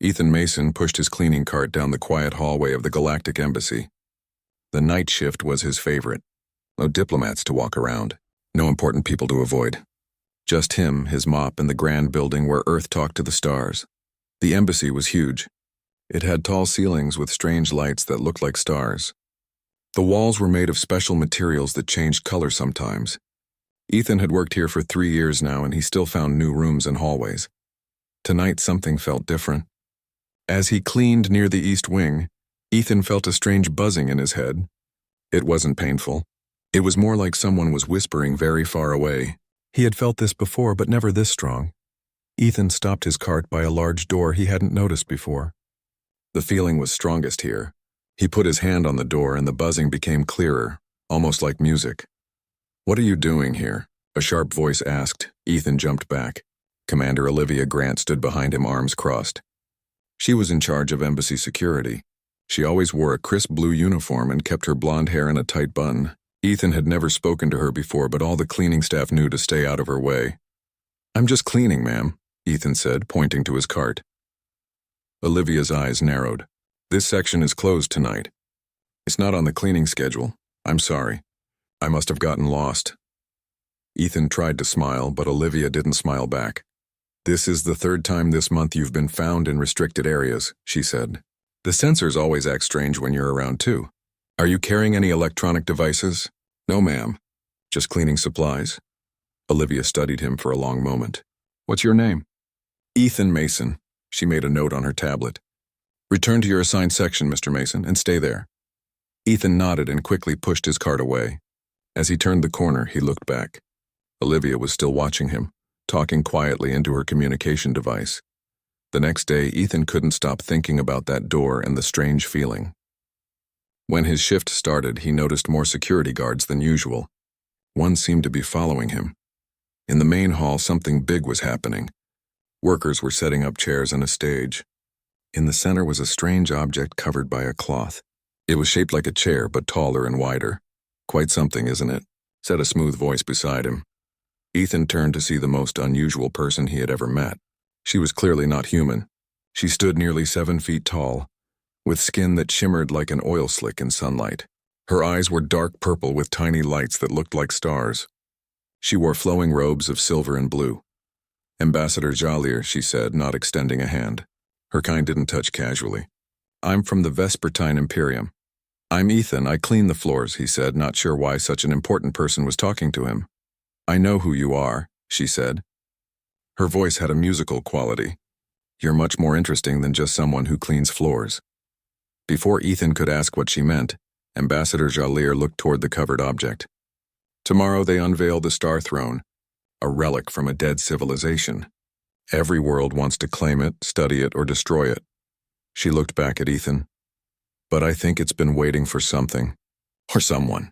Ethan Mason pushed his cleaning cart down the quiet hallway of the Galactic Embassy. The night shift was his favorite. No diplomats to walk around, no important people to avoid. Just him, his mop, and the grand building where Earth talked to the stars. The embassy was huge. It had tall ceilings with strange lights that looked like stars. The walls were made of special materials that changed color sometimes. Ethan had worked here for 3 years now, and he still found new rooms and hallways. Tonight something felt different. As he cleaned near the east wing, Ethan felt a strange buzzing in his head. It wasn't painful. It was more like someone was whispering very far away. He had felt this before, but never this strong. Ethan stopped his cart by a large door he hadn't noticed before. The feeling was strongest here. He put his hand on the door and the buzzing became clearer, almost like music. "What are you doing here?" a sharp voice asked. Ethan jumped back. Commander Olivia Grant stood behind him, arms crossed. She was in charge of embassy security. She always wore a crisp blue uniform and kept her blonde hair in a tight bun. Ethan had never spoken to her before, but all the cleaning staff knew to stay out of her way. "I'm just cleaning, ma'am," Ethan said, pointing to his cart. Olivia's eyes narrowed. "This section is closed tonight. It's not on the cleaning schedule. I'm sorry. I must have gotten lost." Ethan tried to smile, but Olivia didn't smile back. "This is the 3rd time this month you've been found in restricted areas," she said. "The sensors always act strange when you're around too. Are you carrying any electronic devices?" "No, ma'am. Just cleaning supplies." Olivia studied him for a long moment. "What's your name?" "Ethan Mason." She made a note on her tablet. "Return to your assigned section, Mr. Mason, and stay there." Ethan nodded and quickly pushed his cart away. As he turned the corner, he looked back. Olivia was still watching him, talking quietly into her communication device. The next day, Ethan couldn't stop thinking about that door and the strange feeling. When his shift started, he noticed more security guards than usual. One seemed to be following him. In the main hall, something big was happening. Workers were setting up chairs and a stage. In the center was a strange object covered by a cloth. It was shaped like a chair, but taller and wider. "Quite something, isn't it?" said a smooth voice beside him. Ethan turned to see the most unusual person he had ever met. She was clearly not human. She stood nearly 7 feet tall, with skin that shimmered like an oil slick in sunlight. Her eyes were dark purple with tiny lights that looked like stars. She wore flowing robes of silver and blue. "Ambassador Jalir," she said, not extending a hand. Her kind didn't touch casually. "I'm from the Vespertine Imperium." "I'm Ethan, I clean the floors," he said, not sure why such an important person was talking to him. "I know who you are," she said. Her voice had a musical quality. "You're much more interesting than just someone who cleans floors." Before Ethan could ask what she meant, Ambassador Jalir looked toward the covered object. "Tomorrow they unveil the Star Throne, a relic from a dead civilization. Every world wants to claim it, study it, or destroy it." She looked back at Ethan. "But I think it's been waiting for something, or someone."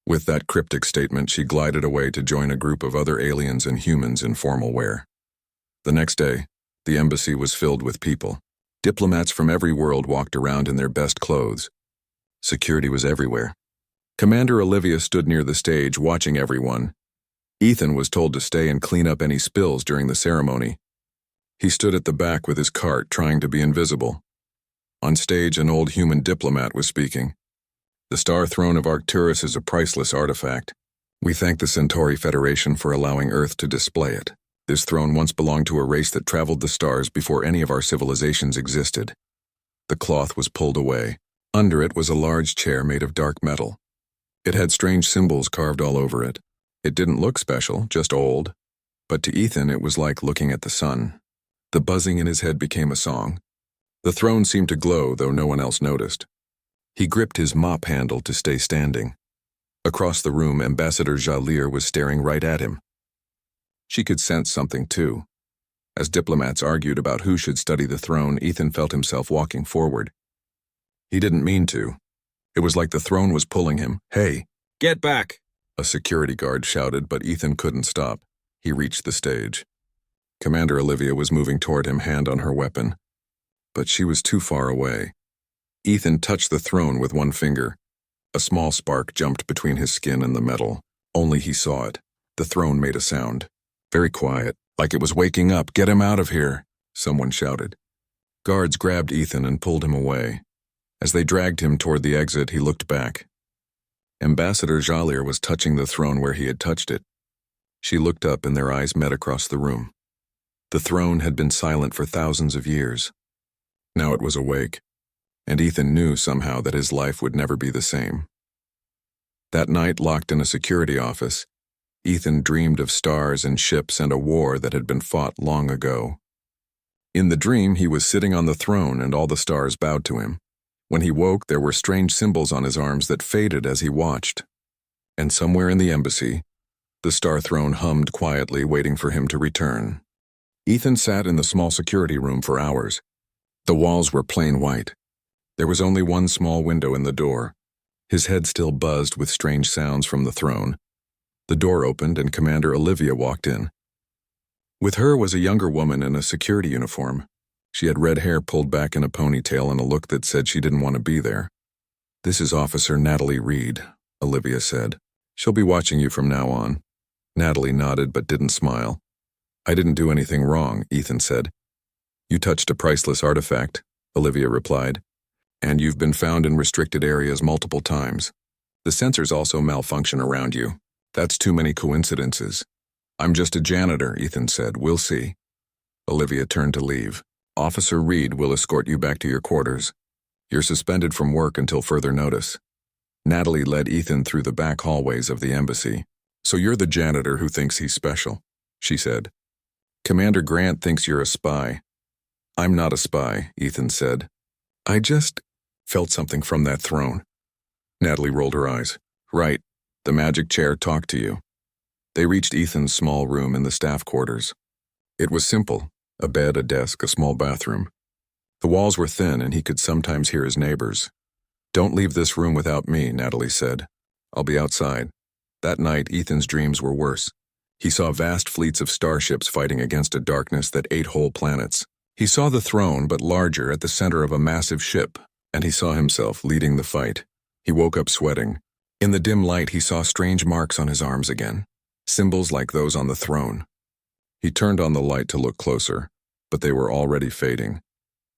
With that cryptic statement, she glided away to join a group of other aliens and humans in formal wear. The next day, the embassy was filled with people. Diplomats from every world walked around in their best clothes. Security was everywhere. Commander Olivia stood near the stage, watching everyone. Ethan was told to stay and clean up any spills during the ceremony. He stood at the back with his cart, trying to be invisible. On stage, an old human diplomat was speaking. "The Star Throne of Arcturus is a priceless artifact. We thank the Centauri Federation for allowing Earth to display it. This throne once belonged to a race that traveled the stars before any of our civilizations existed." The cloth was pulled away. Under it was a large chair made of dark metal. It had strange symbols carved all over it. It didn't look special, just old. But to Ethan, it was like looking at the sun. The buzzing in his head became a song. The throne seemed to glow, though no one else noticed. He gripped his mop handle to stay standing. Across the room, Ambassador Jalir was staring right at him. She could sense something, too. As diplomats argued about who should study the throne, Ethan felt himself walking forward. He didn't mean to. It was like the throne was pulling him. "Hey, get back!" a security guard shouted, but Ethan couldn't stop. He reached the stage. Commander Olivia was moving toward him, hand on her weapon. But she was too far away. Ethan touched the throne with one finger. A small spark jumped between his skin and the metal. Only he saw it. The throne made a sound. Very quiet, like it was waking up. "Get him out of here," someone shouted. Guards grabbed Ethan and pulled him away. As they dragged him toward the exit, he looked back. Ambassador Jalir was touching the throne where he had touched it. She looked up and their eyes met across the room. The throne had been silent for thousands of years. Now it was awake, and Ethan knew somehow that his life would never be the same. That night, locked in a security office, Ethan dreamed of stars and ships and a war that had been fought long ago. In the dream, he was sitting on the throne and all the stars bowed to him. When he woke, there were strange symbols on his arms that faded as he watched. And somewhere in the embassy, the star throne hummed quietly, waiting for him to return. Ethan sat in the small security room for hours. The walls were plain white. There was only one small window in the door. His head still buzzed with strange sounds from the throne. The door opened and Commander Olivia walked in. With her was a younger woman in a security uniform. She had red hair pulled back in a ponytail and a look that said she didn't want to be there. "This is Officer Natalie Reed," Olivia said. "She'll be watching you from now on." Natalie nodded but didn't smile. "I didn't do anything wrong," Ethan said. "You touched a priceless artifact," Olivia replied. "And you've been found in restricted areas multiple times. The sensors also malfunction around you. That's too many coincidences." "I'm just a janitor," Ethan said. "We'll see." Olivia turned to leave. "Officer Reed will escort you back to your quarters. You're suspended from work until further notice." Natalie led Ethan through the back hallways of the embassy. "So you're the janitor who thinks he's special," she said. "Commander Grant thinks you're a spy." "I'm not a spy," Ethan said. "I just felt something from that throne." Natalie rolled her eyes. "Right. The magic chair talked to you." They reached Ethan's small room in the staff quarters. It was simple: a bed, a desk, a small bathroom. The walls were thin and he could sometimes hear his neighbors. "Don't leave this room without me," Natalie said. "I'll be outside." That night, Ethan's dreams were worse. He saw vast fleets of starships fighting against a darkness that ate whole planets. He saw the throne, but larger, at the center of a massive ship, and he saw himself leading the fight. He woke up sweating. In the dim light, he saw strange marks on his arms again, symbols like those on the throne. He turned on the light to look closer, but they were already fading.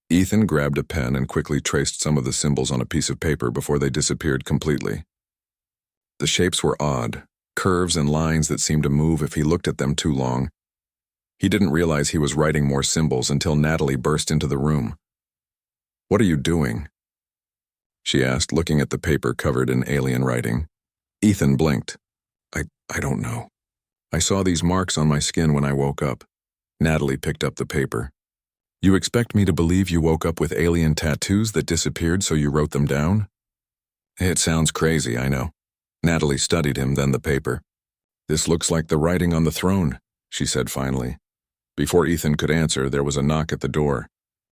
Ethan grabbed a pen and quickly traced some of the symbols on a piece of paper before they disappeared completely. The shapes were odd, curves and lines that seemed to move if he looked at them too long. He didn't realize he was writing more symbols until Natalie burst into the room. "What are you doing?" she asked, looking at the paper covered in alien writing. Ethan blinked. I don't know. I saw these marks on my skin when I woke up." Natalie picked up the paper. "You expect me to believe you woke up with alien tattoos that disappeared so you wrote them down?" "It sounds crazy, I know." Natalie studied him, then the paper. "This looks like the writing on the throne," she said finally. Before Ethan could answer, there was a knock at the door.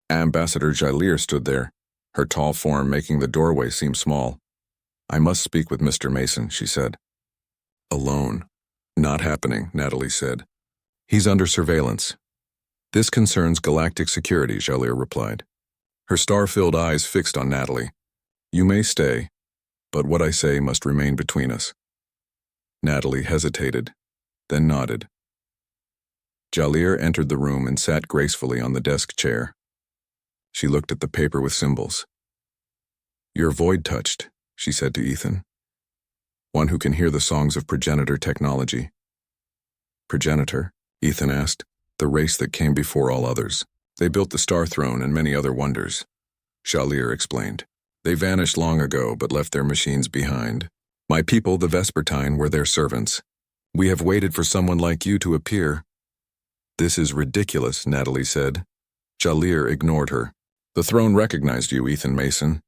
Ambassador Jalir stood there, her tall form making the doorway seem small. "I must speak with Mr. Mason," she said. "Alone." "Not happening," Natalie said. "He's under surveillance." "This concerns galactic security," Jalir replied, her star-filled eyes fixed on Natalie. "You may stay, but what I say must remain between us." Natalie hesitated, then nodded. Jalir entered the room and sat gracefully on the desk chair. She looked at the paper with symbols. "You're void-touched," she said to Ethan. "One who can hear the songs of progenitor technology." "Progenitor?" Ethan asked. "The race that came before all others. They built the Star Throne and many other wonders," Jalir explained. "They vanished long ago but left their machines behind. My people, the Vespertine, were their servants. We have waited for someone like you to appear." "This is ridiculous," Natalie said. Jalir ignored her. "The throne recognized you, Ethan Mason.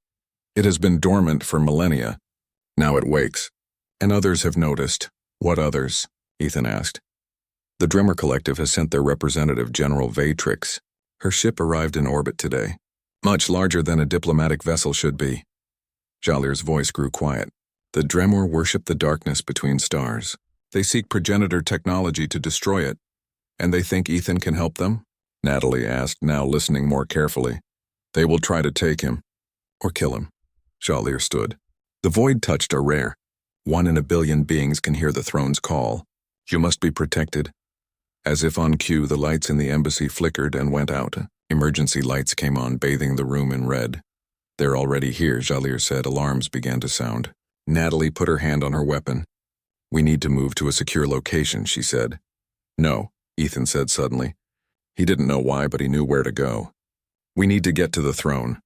It has been dormant for millennia. Now it wakes. And others have noticed." "What others?" Ethan asked. "The Drimmer Collective has sent their representative, General Vatrix. Her ship arrived in orbit today. Much larger than a diplomatic vessel should be." Jalir's voice grew quiet. "The Dremor worship the darkness between stars. They seek progenitor technology to destroy it. And they think Ethan can help them?" Natalie asked, now listening more carefully. "They will try to take him. Or kill him." Jalir stood. "The void-touched are rare. 1 in a billion beings can hear the throne's call. You must be protected." As if on cue, the lights in the embassy flickered and went out. Emergency lights came on, bathing the room in red. "They're already here," Jalir said. Alarms began to sound. Natalie put her hand on her weapon. "We need to move to a secure location," she said. "No," Ethan said suddenly. He didn't know why, but he knew where to go. "We need to get to the throne."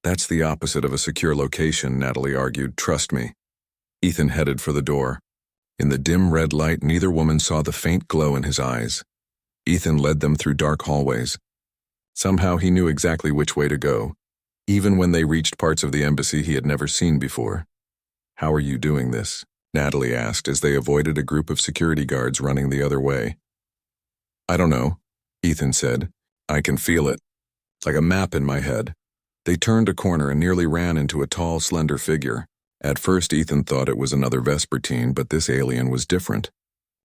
"That's the opposite of a secure location," Natalie argued. "Trust me." Ethan headed for the door. In the dim red light, neither woman saw the faint glow in his eyes. Ethan led them through dark hallways. Somehow he knew exactly which way to go, even when they reached parts of the embassy he had never seen before. "How are you doing this?" Natalie asked as they avoided a group of security guards running the other way. "I don't know," Ethan said. "I can feel it. Like a map in my head." They turned a corner and nearly ran into a tall, slender figure. At first, Ethan thought it was another Vespertine, but this alien was different.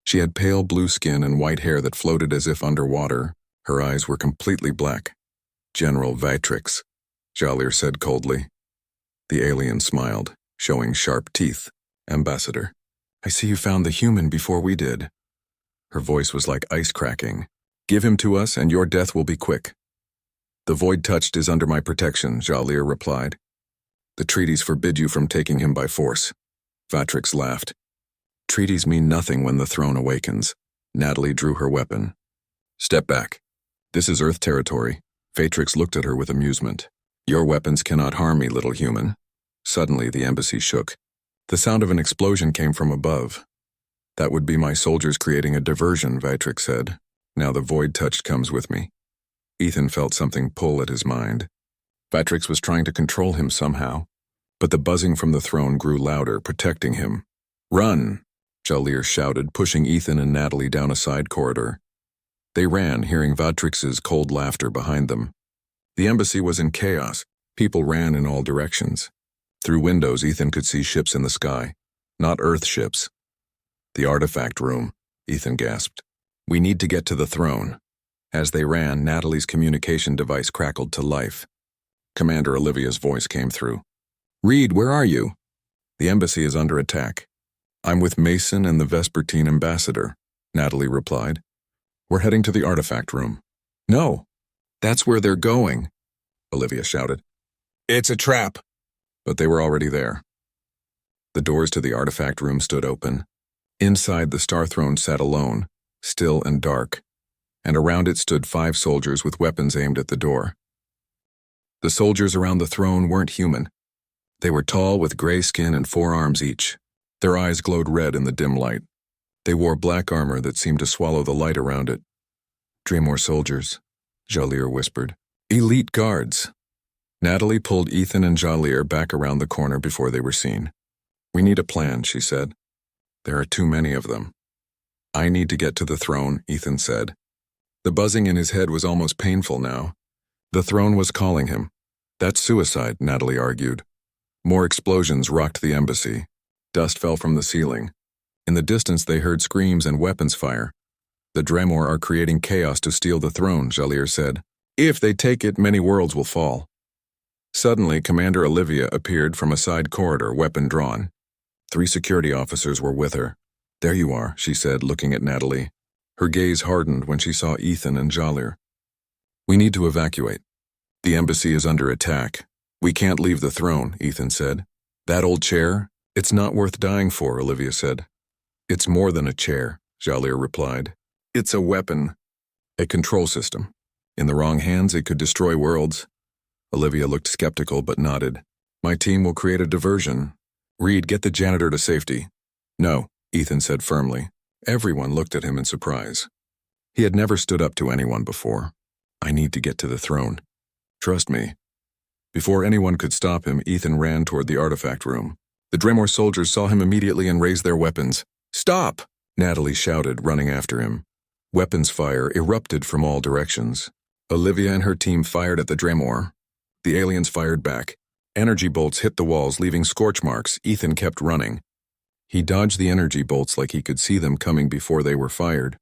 She had pale blue skin and white hair that floated as if underwater. Her eyes were completely black. "General Vitrix," Jalir said coldly. The alien smiled, showing sharp teeth. "Ambassador, I see you found the human before we did." Her voice was like ice cracking. "Give him to us, and your death will be quick." "The void touched is under my protection," Jalir replied. "The treaties forbid you from taking him by force." Vatrix laughed. "Treaties mean nothing when the throne awakens." Natalie drew her weapon. "Step back. This is Earth territory." Vatrix looked at her with amusement. "Your weapons cannot harm me, little human." Suddenly, the embassy shook. The sound of an explosion came from above. "That would be my soldiers creating a diversion," Vatrix said. "Now the void touch comes with me." Ethan felt something pull at his mind. Vatrix was trying to control him somehow, but the buzzing from the throne grew louder, protecting him. "Run!" Jalir shouted, pushing Ethan and Natalie down a side corridor. They ran, hearing Vatrix's cold laughter behind them. The embassy was in chaos. People ran in all directions. Through windows, Ethan could see ships in the sky. Not Earth ships. "The artifact room," Ethan gasped. "We need to get to the throne." As they ran, Natalie's communication device crackled to life. Commander Olivia's voice came through. "Reed, where are you?" "The embassy is under attack." "I'm with Mason and the Vespertine ambassador," Natalie replied. "We're heading to the artifact room." "No, that's where they're going," Olivia shouted. "It's a trap." But they were already there. The doors to the artifact room stood open. Inside, the Star Throne sat alone, still and dark, and around it stood 5 soldiers with weapons aimed at the door. The soldiers around the throne weren't human. They were tall, with gray skin and 4 arms each. Their eyes glowed red in the dim light. They wore black armor that seemed to swallow the light around it. "Dremor soldiers," Jalir whispered. "Elite guards." Natalie pulled Ethan and Jalir back around the corner before they were seen. "We need a plan," she said. "There are too many of them." "I need to get to the throne," Ethan said. The buzzing in his head was almost painful now. The throne was calling him. "That's suicide," Natalie argued. More explosions rocked the embassy. Dust fell from the ceiling. In the distance, they heard screams and weapons fire. "The Dremor are creating chaos to steal the throne," Jalir said. "If they take it, many worlds will fall." Suddenly, Commander Olivia appeared from a side corridor, weapon drawn. 3 security officers were with her. "There you are," she said, looking at Natalie. Her gaze hardened when she saw Ethan and Jalir. "We need to evacuate. The embassy is under attack. We can't leave the throne," Ethan said. "That old chair? It's not worth dying for," Olivia said. "It's more than a chair," Jalir replied. "It's a weapon. A control system. In the wrong hands, it could destroy worlds." Olivia looked skeptical but nodded. "My team will create a diversion. Reed, get the janitor to safety." "No," Ethan said firmly. Everyone looked at him in surprise. He had never stood up to anyone before. "I need to get to the throne. Trust me." Before anyone could stop him, Ethan ran toward the artifact room. The Dremor soldiers saw him immediately and raised their weapons. "Stop!" Natalie shouted, running after him. Weapons fire erupted from all directions. Olivia and her team fired at the Dremor. The aliens fired back. Energy bolts hit the walls, leaving scorch marks. Ethan kept running. He dodged the energy bolts like he could see them coming before they were fired.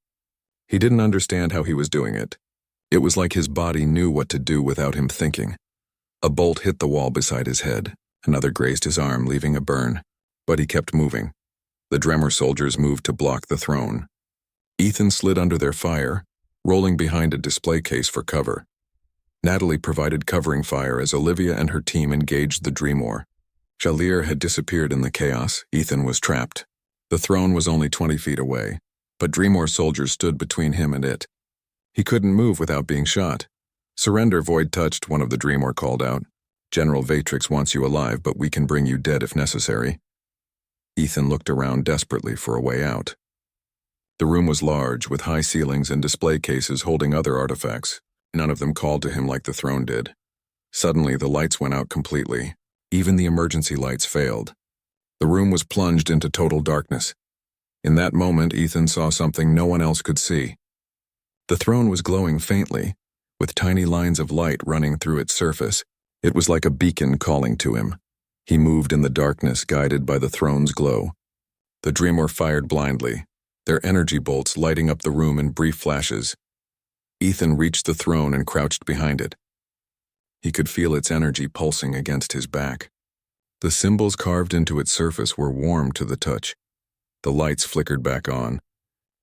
He didn't understand how he was doing it. It was like his body knew what to do without him thinking. A bolt hit the wall beside his head. Another grazed his arm, leaving a burn. But he kept moving. The Dremor soldiers moved to block the throne. Ethan slid under their fire, rolling behind a display case for cover. Natalie provided covering fire as Olivia and her team engaged the Dreamor. Jalir had disappeared in the chaos. Ethan was trapped. The throne was only 20 feet away, but Dreamor soldiers stood between him and it. He couldn't move without being shot. "Surrender, Void touched," one of the Dreamor called out. "General Vatrix wants you alive, but we can bring you dead if necessary." Ethan looked around desperately for a way out. The room was large, with high ceilings and display cases holding other artifacts. None of them called to him like the throne did. Suddenly, the lights went out completely. Even the emergency lights failed. The room was plunged into total darkness. In that moment, Ethan saw something no one else could see. The throne was glowing faintly, with tiny lines of light running through its surface. It was like a beacon calling to him. He moved in the darkness, guided by the throne's glow. The Dreamor fired blindly, their energy bolts lighting up the room in brief flashes. Ethan reached the throne and crouched behind it. He could feel its energy pulsing against his back. The symbols carved into its surface were warm to the touch. The lights flickered back on.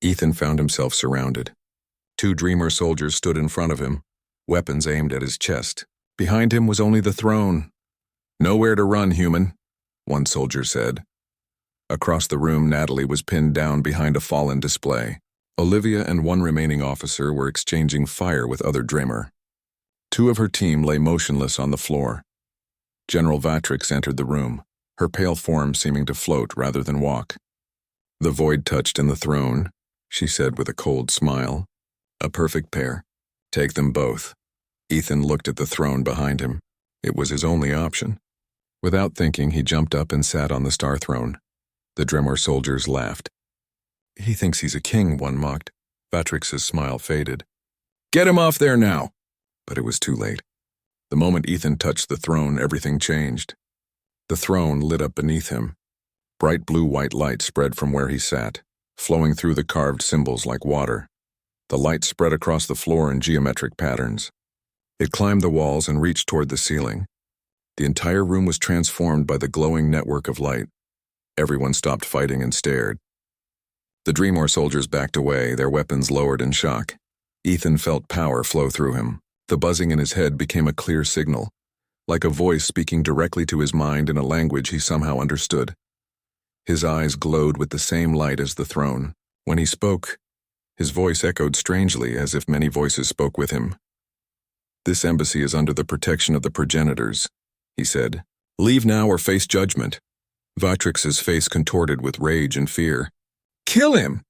Ethan found himself surrounded. 2 Dreamor soldiers stood in front of him, weapons aimed at his chest. Behind him was only the throne. "Nowhere to run, human," one soldier said. Across the room, Natalie was pinned down behind a fallen display. Olivia and one remaining officer were exchanging fire with other Dreamor. 2 of her team lay motionless on the floor. General Vatrix entered the room, her pale form seeming to float rather than walk. "The Void touched in the throne," she said with a cold smile. "A perfect pair. Take them both." Ethan looked at the throne behind him. It was his only option. Without thinking, he jumped up and sat on the star throne. The Dreamor soldiers laughed. "He thinks he's a king," one mocked. Vatrix's smile faded. "Get him off there now!" But it was too late. The moment Ethan touched the throne, everything changed. The throne lit up beneath him. Bright blue-white light spread from where he sat, flowing through the carved symbols like water. The light spread across the floor in geometric patterns. It climbed the walls and reached toward the ceiling. The entire room was transformed by the glowing network of light. Everyone stopped fighting and stared. The Dreamor soldiers backed away, their weapons lowered in shock. Ethan felt power flow through him. The buzzing in his head became a clear signal, like a voice speaking directly to his mind in a language he somehow understood. His eyes glowed with the same light as the throne. When he spoke, his voice echoed strangely, as if many voices spoke with him. "This embassy is under the protection of the progenitors," he said. "Leave now or face judgment." Vatrix's face contorted with rage and fear. "Kill him!"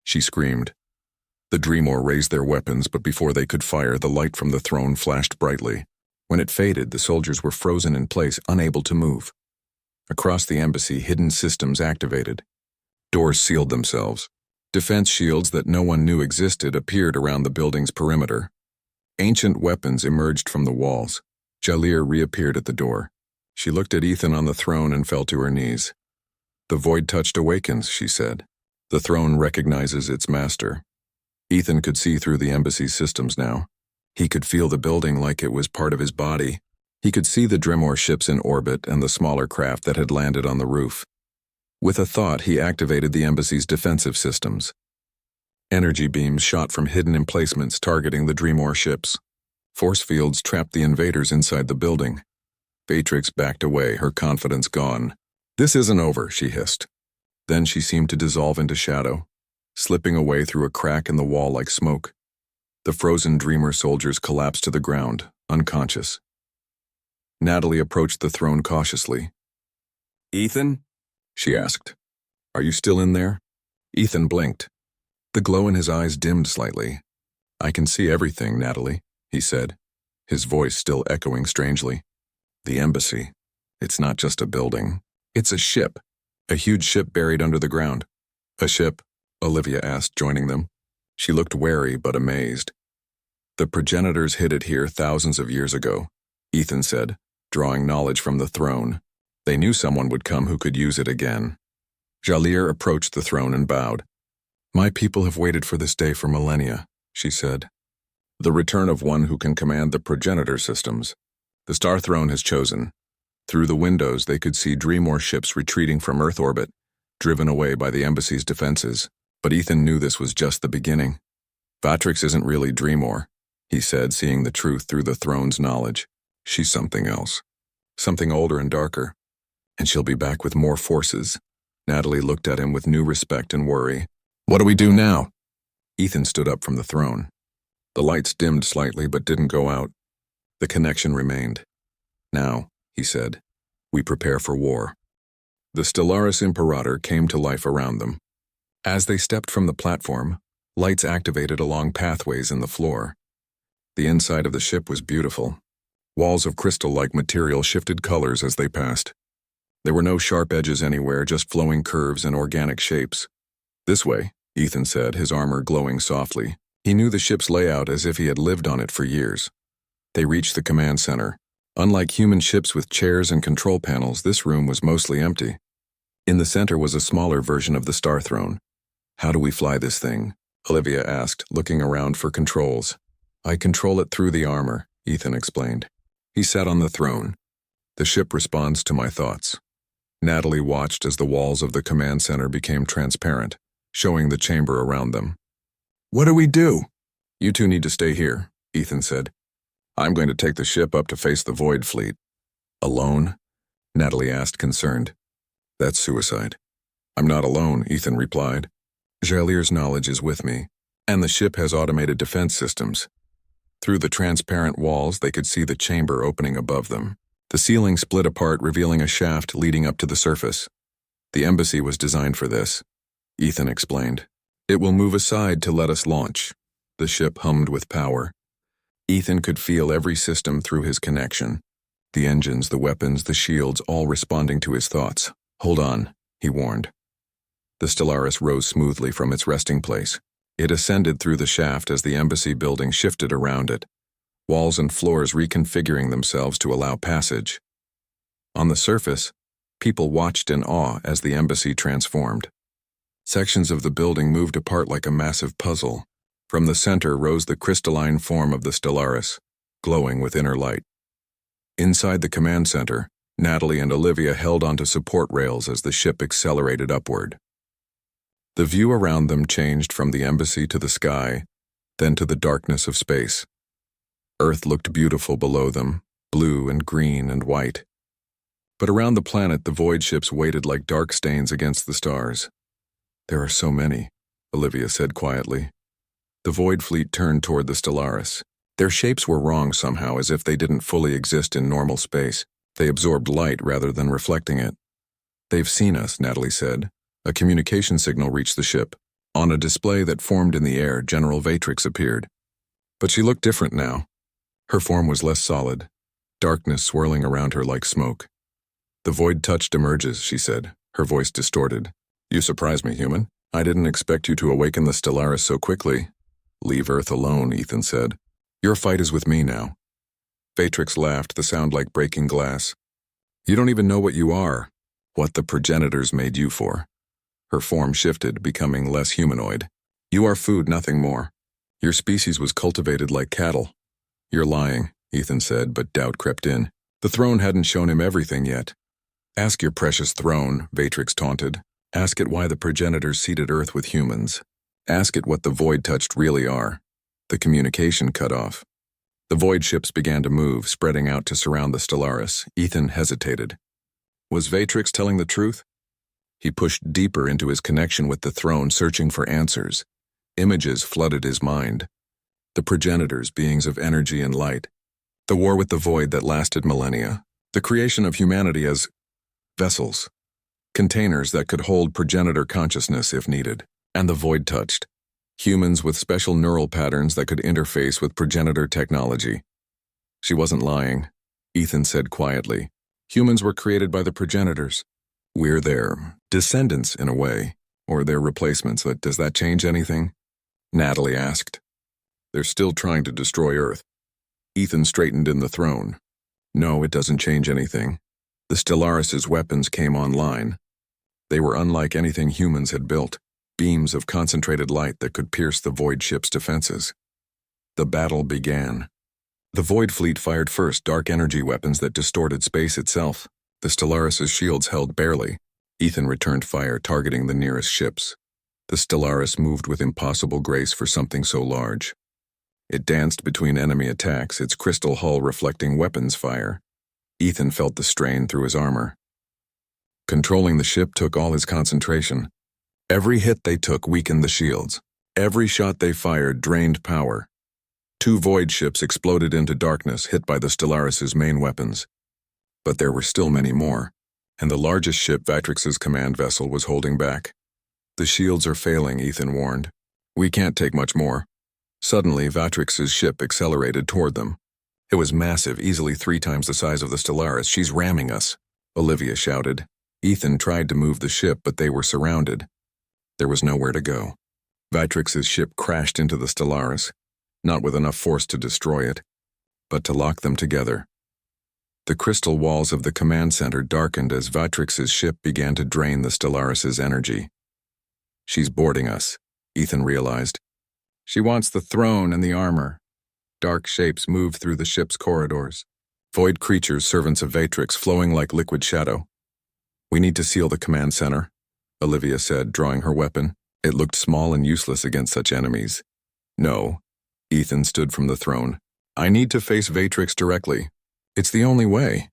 she screamed. The Dreamor raised their weapons, but before they could fire, the light from the throne flashed brightly. When it faded, the soldiers were frozen in place, unable to move. Across the embassy, hidden systems activated. Doors sealed themselves. Defense shields that no one knew existed appeared around the building's perimeter. Ancient weapons emerged from the walls. Jalir reappeared at the door. She looked at Ethan on the throne and fell to her knees. "The Void touched awakens," she said. "The throne recognizes its master." Ethan could see through the embassy's systems now. He could feel the building like it was part of his body. He could see the Dreamor ships in orbit and the smaller craft that had landed on the roof. With a thought, he activated the embassy's defensive systems. Energy beams shot from hidden emplacements targeting the Dreamor ships. Force fields trapped the invaders inside the building. Vatrix backed away, her confidence gone. "This isn't over," she hissed. Then she seemed to dissolve into shadow, slipping away through a crack in the wall like smoke. The frozen Dreamor soldiers collapsed to the ground, unconscious. Natalie approached the throne cautiously. "Ethan?" she asked. "Are you still in there?" Ethan blinked. The glow in his eyes dimmed slightly. "I can see everything, Natalie," he said, his voice still echoing strangely. "The embassy. It's not just a building. It's a ship. A huge ship buried under the ground." "A ship?" Olivia asked, joining them. She looked wary but amazed. "The progenitors hid it here thousands of years ago," Ethan said, drawing knowledge from the throne. "They knew someone would come who could use it again." Jalir approached the throne and bowed. "My people have waited for this day for millennia," she said. "The return of one who can command the progenitor systems. The Star Throne has chosen." Through the windows, they could see Dreamor ships retreating from Earth orbit, driven away by the embassy's defenses. But Ethan knew this was just the beginning. Vatrix isn't really Dreamor, he said, seeing the truth through the throne's knowledge. She's something else. Something older and darker. And she'll be back with more forces. Natalie looked at him with new respect and worry. What do we do now? Ethan stood up from the throne. The lights dimmed slightly but didn't go out. The connection remained. Now, he said, we prepare for war. The Stellaris Imperator came to life around them. As they stepped from the platform, lights activated along pathways in the floor. The inside of the ship was beautiful. Walls of crystal-like material shifted colors as they passed. There were no sharp edges anywhere, just flowing curves and organic shapes. This way, Ethan said, his armor glowing softly. He knew the ship's layout as if he had lived on it for years. They reached the command center. Unlike human ships with chairs and control panels, this room was mostly empty. In the center was a smaller version of the Star Throne. How do we fly this thing? Olivia asked, looking around for controls. I control it through the armor, Ethan explained. He sat on the throne. The ship responds to my thoughts. Natalie watched as the walls of the command center became transparent, showing the chamber around them. What do we do? You two need to stay here, Ethan said. I'm going to take the ship up to face the Void Fleet. Alone? Natalie asked, concerned. That's suicide. I'm not alone, Ethan replied. Jalir's knowledge is with me, and the ship has automated defense systems. Through the transparent walls, they could see the chamber opening above them. The ceiling split apart, revealing a shaft leading up to the surface. The embassy was designed for this, Ethan explained. It will move aside to let us launch. The ship hummed with power. Ethan could feel every system through his connection. The engines, the weapons, the shields, all responding to his thoughts. Hold on, he warned. The Stellaris rose smoothly from its resting place. It ascended through the shaft as the embassy building shifted around it, walls and floors reconfiguring themselves to allow passage. On the surface, people watched in awe as the embassy transformed. Sections of the building moved apart like a massive puzzle. From the center rose the crystalline form of the Stellaris, glowing with inner light. Inside the command center, Natalie and Olivia held onto support rails as the ship accelerated upward. The view around them changed from the embassy to the sky, then to the darkness of space. Earth looked beautiful below them, blue and green and white. But around the planet, the void ships waited like dark stains against the stars. There are so many, Olivia said quietly. The Void Fleet turned toward the Stellaris. Their shapes were wrong somehow, as if they didn't fully exist in normal space. They absorbed light rather than reflecting it. They've seen us, Natalie said. A communication signal reached the ship. On a display that formed in the air, General Vatrix appeared. But she looked different now. Her form was less solid, darkness swirling around her like smoke. The void touched emerges, she said, her voice distorted. You surprised me, human. I didn't expect you to awaken the Stellaris so quickly. Leave Earth alone, Ethan said. Your fight is with me now. Vatrix laughed, the sound like breaking glass. You don't even know what you are, what the progenitors made you for. Her form shifted, becoming less humanoid. You are food, nothing more. Your species was cultivated like cattle. You're lying, Ethan said, but doubt crept in. The throne hadn't shown him everything yet. Ask your precious throne, Vatrix taunted. Ask it why the progenitors seeded Earth with humans. Ask it what the void-touched really are. The communication cut off. The void ships began to move, spreading out to surround the Stellaris. Ethan hesitated. Was Vatrix telling the truth? He pushed deeper into his connection with the throne, searching for answers. Images flooded his mind. The progenitors, beings of energy and light. The war with the void that lasted millennia. The creation of humanity as vessels. Containers that could hold progenitor consciousness if needed. And the void touched. Humans with special neural patterns that could interface with progenitor technology. She wasn't lying, Ethan said quietly. Humans were created by the progenitors. We're their descendants in a way, or their replacements. But does that change anything? Natalie asked. They're still trying to destroy Earth. Ethan straightened in the throne. No, it doesn't change anything. The Stellaris' weapons came online. They were unlike anything humans had built. Beams of concentrated light that could pierce the Void ship's defenses. The battle began. The Void fleet fired first, dark energy weapons that distorted space itself. The Stellaris' shields held barely. Ethan returned fire, targeting the nearest ships. The Stellaris moved with impossible grace for something so large. It danced between enemy attacks, its crystal hull reflecting weapons fire. Ethan felt the strain through his armor. Controlling the ship took all his concentration. Every hit they took weakened the shields. Every shot they fired drained power. 2 void ships exploded into darkness, hit by the Stellaris' main weapons. But there were still many more, and the largest ship, Vatrix's command vessel, was holding back. The shields are failing, Ethan warned. We can't take much more. Suddenly, Vatrix's ship accelerated toward them. It was massive, easily 3 times the size of the Stellaris. She's ramming us, Olivia shouted. Ethan tried to move the ship, but they were surrounded. There was nowhere to go. Vatrix's ship crashed into the Stellaris, not with enough force to destroy it, but to lock them together. The crystal walls of the command center darkened as Vatrix's ship began to drain the Stellaris' energy. She's boarding us, Ethan realized. She wants the throne and the armor. Dark shapes moved through the ship's corridors. Void creatures, servants of Vatrix, flowing like liquid shadow. We need to seal the command center, Olivia said, drawing her weapon. It looked small and useless against such enemies. No. Ethan stood from the throne. I need to face Vatrix directly. It's the only way.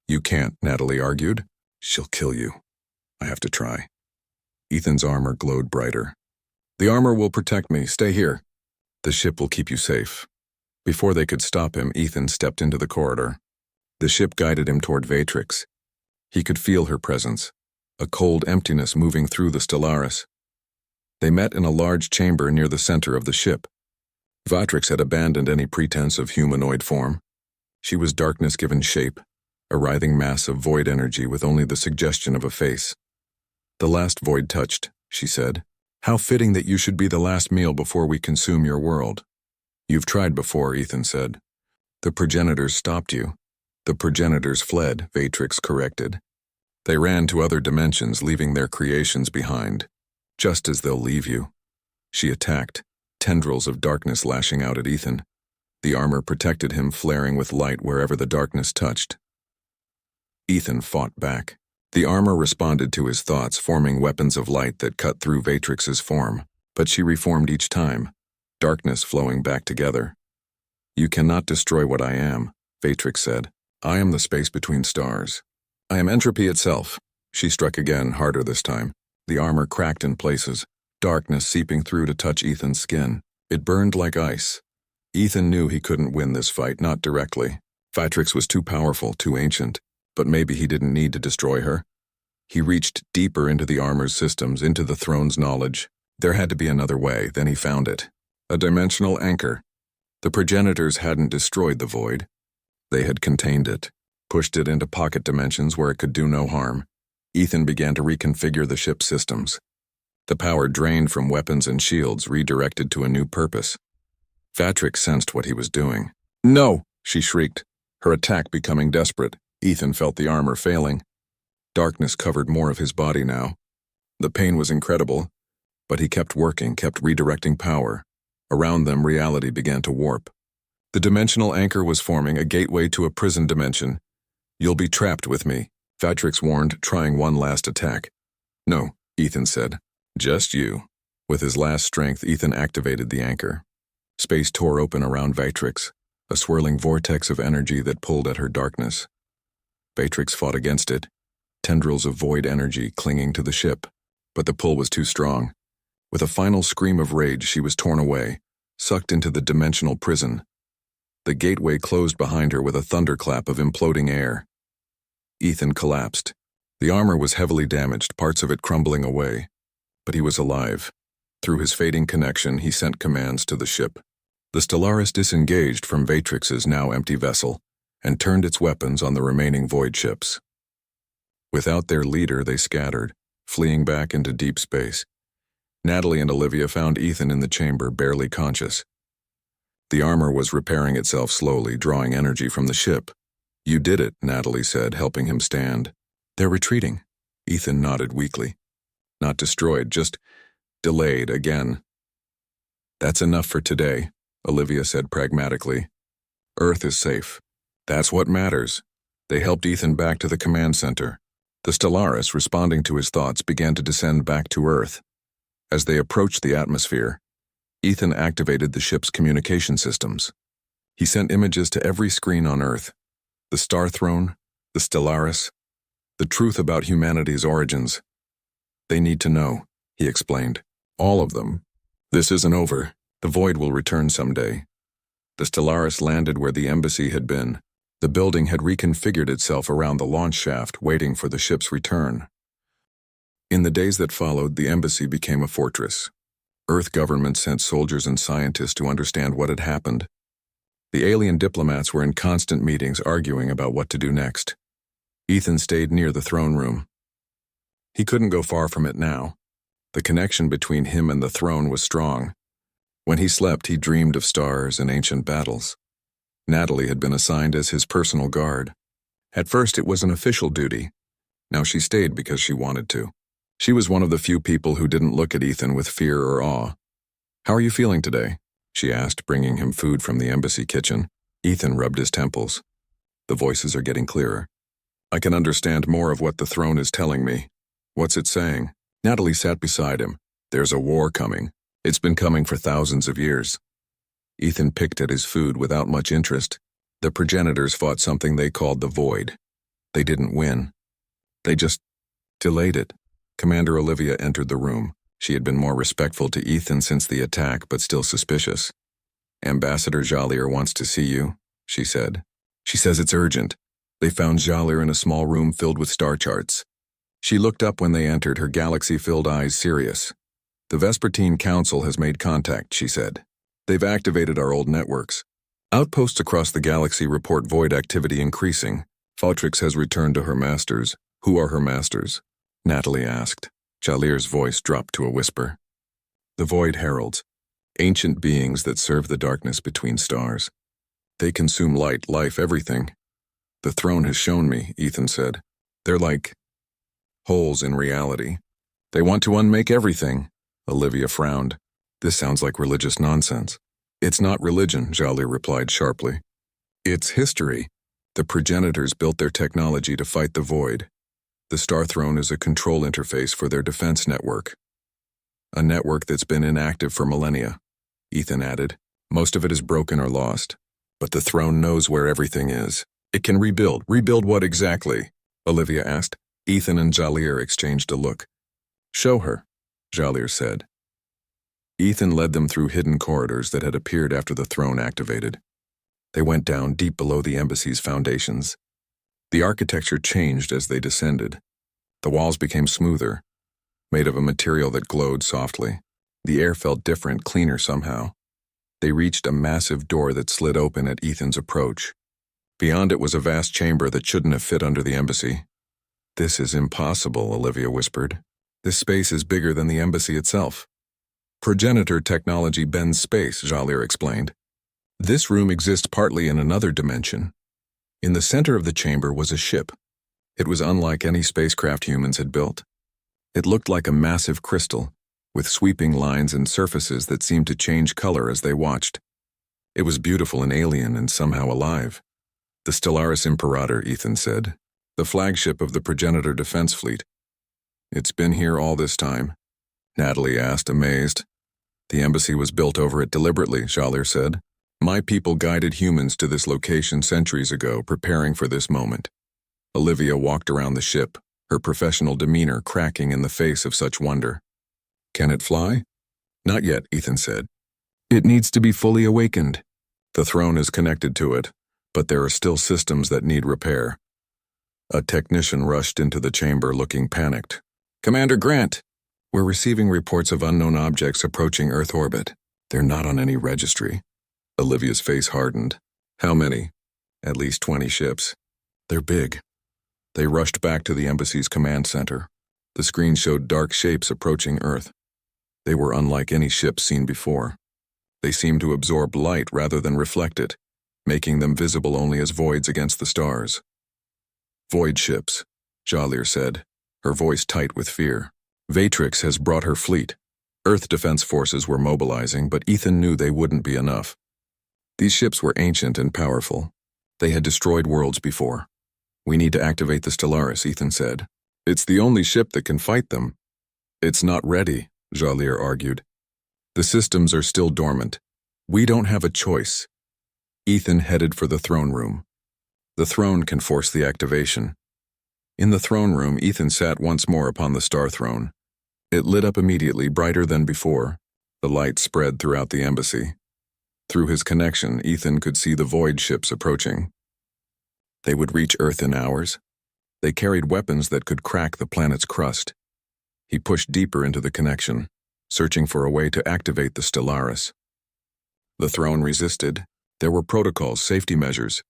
You can't, Natalie argued. She'll kill you. I have to try. Ethan's armor glowed brighter. The armor will protect me. Stay here. The ship will keep you safe. Before they could stop him, Ethan stepped into the corridor. The ship guided him toward Vatrix. He could feel her presence, a cold emptiness moving through the Stellaris. They met in a large chamber near the center of the ship. Vatrix had abandoned any pretense of humanoid form. She was darkness given shape, a writhing mass of void energy with only the suggestion of a face. The last void touched, she said. How fitting that you should be the last meal before we consume your world. You've tried before, Ethan said. The progenitors stopped you. The progenitors fled, Vatrix corrected. They ran to other dimensions, leaving their creations behind. Just as they'll leave you. She attacked, tendrils of darkness lashing out at Ethan. The armor protected him, flaring with light wherever the darkness touched. Ethan fought back. The armor responded to his thoughts, forming weapons of light that cut through Vatrix's form, but she reformed each time, darkness flowing back together. You cannot destroy what I am, Vatrix said. I am the space between stars. I am entropy itself. She struck again, harder this time. The armor cracked in places, darkness seeping through to touch Ethan's skin. It burned like ice. Ethan knew he couldn't win this fight, not directly. Vatrix was too powerful, too ancient, but maybe he didn't need to destroy her. He reached deeper into the armor's systems, into the throne's knowledge. There had to be another way, then he found it. A dimensional anchor. The progenitors hadn't destroyed the void. They had contained it, pushed it into pocket dimensions where it could do no harm. Ethan began to reconfigure the ship's systems. The power drained from weapons and shields, redirected to a new purpose. Vatrix sensed what he was doing. No, she shrieked, her attack becoming desperate. Ethan felt the armor failing. Darkness covered more of his body now. The pain was incredible, but he kept working, kept redirecting power. Around them, reality began to warp. The dimensional anchor was forming, a gateway to a prison dimension. You'll be trapped with me, Vatrix warned, trying one last attack. No, Ethan said. Just you. With his last strength, Ethan activated the anchor. Space tore open around Vatrix, a swirling vortex of energy that pulled at her darkness. Vatrix fought against it, tendrils of void energy clinging to the ship, but the pull was too strong. With a final scream of rage, she was torn away, sucked into the dimensional prison. The gateway closed behind her with a thunderclap of imploding air. Ethan collapsed. The armor was heavily damaged, parts of it crumbling away. But he was alive. Through his fading connection, he sent commands to the ship. The Stellaris disengaged from Vatrix's now empty vessel and turned its weapons on the remaining void ships. Without their leader, they scattered, fleeing back into deep space. Natalie and Olivia found Ethan in the chamber, barely conscious. The armor was repairing itself slowly, drawing energy from the ship. You did it, Natalie said, helping him stand. They're retreating. Ethan nodded weakly. Not destroyed, just delayed again. That's enough for today, Olivia said pragmatically. Earth is safe. That's what matters. They helped Ethan back to the command center. The Stellaris, responding to his thoughts, began to descend back to Earth. As they approached the atmosphere, Ethan activated the ship's communication systems. He sent images to every screen on Earth: the Star Throne, the Stellaris, the truth about humanity's origins. They need to know, he explained. All of them. This isn't over. The void will return someday. The Stellaris landed where the embassy had been. The building had reconfigured itself around the launch shaft, waiting for the ship's return. In the days that followed, the embassy became a fortress. Earth government sent soldiers and scientists to understand what had happened. The alien diplomats were in constant meetings arguing about what to do next. Ethan stayed near the throne room. He couldn't go far from it now. The connection between him and the throne was strong. When he slept, he dreamed of stars and ancient battles. Natalie had been assigned as his personal guard. At first, it was an official duty. Now she stayed because she wanted to. She was one of the few people who didn't look at Ethan with fear or awe. "How are you feeling today?" she asked, bringing him food from the embassy kitchen. Ethan rubbed his temples. "The voices are getting clearer. I can understand more of what the throne is telling me." "What's it saying?" Natalie sat beside him. "There's a war coming. It's been coming for thousands of years." Ethan picked at his food without much interest. The progenitors fought something they called the Void. They didn't win. They just delayed it. Commander Olivia entered the room. She had been more respectful to Ethan since the attack, but still suspicious. "Ambassador Jallier wants to see you," she said. "She says it's urgent." They found Jallier in a small room filled with star charts. She looked up when they entered, her galaxy-filled eyes serious. "The Vespertine Council has made contact," she said. "They've activated our old networks. Outposts across the galaxy report void activity increasing. Fautrix has returned to her masters." "Who are her masters?" Natalie asked. Jalier's voice dropped to a whisper. "The Void Heralds, ancient beings that serve the darkness between stars. They consume light, life, everything. The throne has shown me," Ethan said. "They're like holes in reality. They want to unmake everything." Olivia frowned. "This sounds like religious nonsense." "It's not religion," Jallier replied sharply. "It's history. The progenitors built their technology to fight the void. The Star Throne is a control interface for their defense network. A network that's been inactive for millennia," Ethan added. "Most of it is broken or lost. But the throne knows where everything is. It can rebuild." "Rebuild what exactly?" Olivia asked. Ethan and Jallier exchanged a look. "Show her," Jallier said. Ethan led them through hidden corridors that had appeared after the throne activated. They went down deep below the embassy's foundations. The architecture changed as they descended. The walls became smoother, made of a material that glowed softly. The air felt different, cleaner somehow. They reached a massive door that slid open at Ethan's approach. Beyond it was a vast chamber that shouldn't have fit under the embassy. "This is impossible," Olivia whispered. "This space is bigger than the embassy itself." "Progenitor technology bends space," Jallier explained. "This room exists partly in another dimension." In the center of the chamber was a ship. It was unlike any spacecraft humans had built. It looked like a massive crystal, with sweeping lines and surfaces that seemed to change color as they watched. It was beautiful and alien and somehow alive. "The Stellaris Imperator," Ethan said. "The flagship of the Progenitor Defense Fleet." "It's been here all this time?" Natalie asked, amazed. "The embassy was built over it deliberately," Jallier said. "My people guided humans to this location centuries ago, preparing for this moment." Olivia walked around the ship, her professional demeanor cracking in the face of such wonder. "Can it fly?" "Not yet," Ethan said. "It needs to be fully awakened. The throne is connected to it, but there are still systems that need repair." A technician rushed into the chamber looking panicked. "Commander Grant, we're receiving reports of unknown objects approaching Earth orbit. They're not on any registry." Olivia's face hardened. "How many?" "At least 20 ships. They're big." They rushed back to the embassy's command center. The screen showed dark shapes approaching Earth. They were unlike any ships seen before. They seemed to absorb light rather than reflect it, making them visible only as voids against the stars. "Void ships," Jallier said, her voice tight with fear. "Vatrix has brought her fleet." Earth defense forces were mobilizing, but Ethan knew they wouldn't be enough. These ships were ancient and powerful. They had destroyed worlds before. "We need to activate the Stellaris," Ethan said. "It's the only ship that can fight them." "It's not ready," Jalir argued. The systems are still dormant. We don't have a choice. Ethan headed for the throne room. The throne can force the activation. In the throne room, Ethan sat once more upon the star throne. It lit up immediately, brighter than before. The light spread throughout the embassy. Through his connection, Ethan could see the void ships approaching. They would reach Earth in hours. They carried weapons that could crack the planet's crust. He pushed deeper into the connection, searching for a way to activate the Stellaris. The throne resisted. There were protocols, safety measures.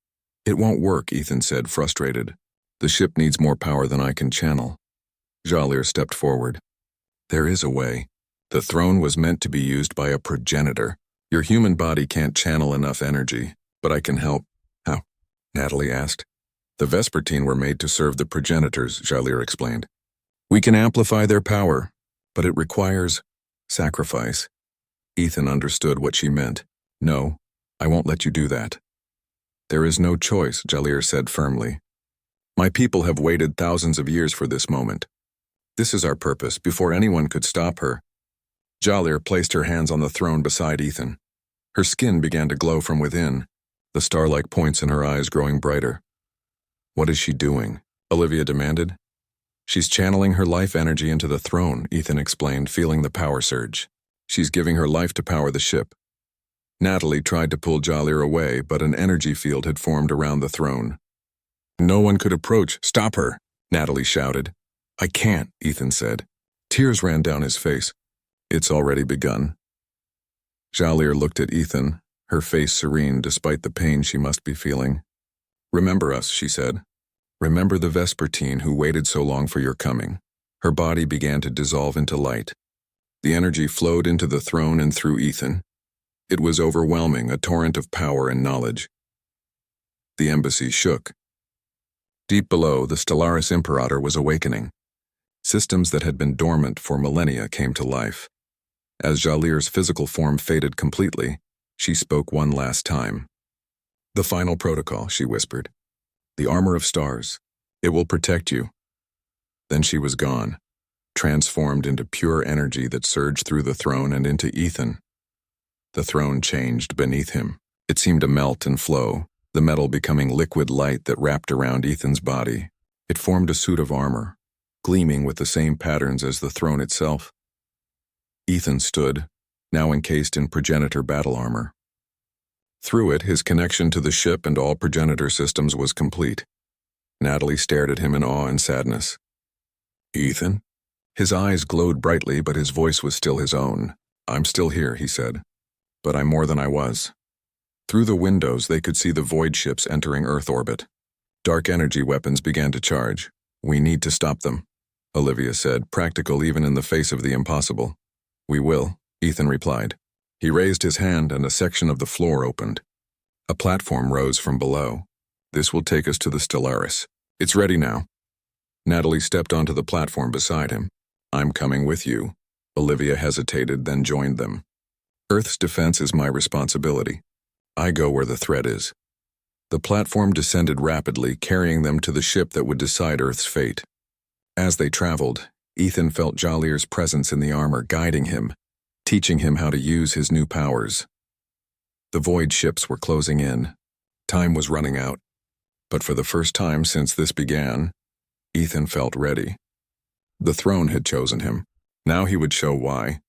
It won't work, Ethan said, frustrated. The ship needs more power than I can channel. Jalir stepped forward. There is a way. The throne was meant to be used by a progenitor. Your human body can't channel enough energy, but I can help. How? Natalie asked. The Vespertine were made to serve the progenitors, Jalir explained. We can amplify their power, but it requires sacrifice. Ethan understood what she meant. No, I won't let you do that. There is no choice, Jalir said firmly. My people have waited thousands of years for this moment. This is our purpose, before anyone could stop her. Jalir placed her hands on the throne beside Ethan. Her skin began to glow from within, the star-like points in her eyes growing brighter. What is she doing? Olivia demanded. She's channeling her life energy into the throne, Ethan explained, feeling the power surge. She's giving her life to power the ship. Natalie tried to pull Jalir away, but an energy field had formed around the throne. No one could approach. Stop her, Natalie shouted. I can't, Ethan said. Tears ran down his face. It's already begun. Jalir looked at Ethan, her face serene despite the pain she must be feeling. Remember us, she said. Remember the Vespertine who waited so long for your coming. Her body began to dissolve into light. The energy flowed into the throne and through Ethan. It was overwhelming, a torrent of power and knowledge. The embassy shook. Deep below, the Stellaris Imperator was awakening. Systems that had been dormant for millennia came to life. As Jalir's physical form faded completely, she spoke one last time. The final protocol, she whispered. The armor of stars. It will protect you. Then she was gone, transformed into pure energy that surged through the throne and into Ethan. The throne changed beneath him. It seemed to melt and flow, the metal becoming liquid light that wrapped around Ethan's body. It formed a suit of armor, gleaming with the same patterns as the throne itself. Ethan stood, now encased in progenitor battle armor. Through it, his connection to the ship and all progenitor systems was complete. Natalie stared at him in awe and sadness. Ethan? His eyes glowed brightly, but his voice was still his own. I'm still here, he said. But I'm more than I was. Through the windows, they could see the void ships entering Earth orbit. Dark energy weapons began to charge. We need to stop them, Olivia said, practical even in the face of the impossible. We will, Ethan replied. He raised his hand and a section of the floor opened. A platform rose from below. This will take us to the Stellaris. It's ready now. Natalie stepped onto the platform beside him. I'm coming with you. Olivia hesitated, then joined them. Earth's defense is my responsibility. I go where the threat is. The platform descended rapidly, carrying them to the ship that would decide Earth's fate. As they traveled, Ethan felt Jalir's presence in the armor guiding him, teaching him how to use his new powers. The void ships were closing in. Time was running out. But for the first time since this began, Ethan felt ready. The throne had chosen him. Now he would show why.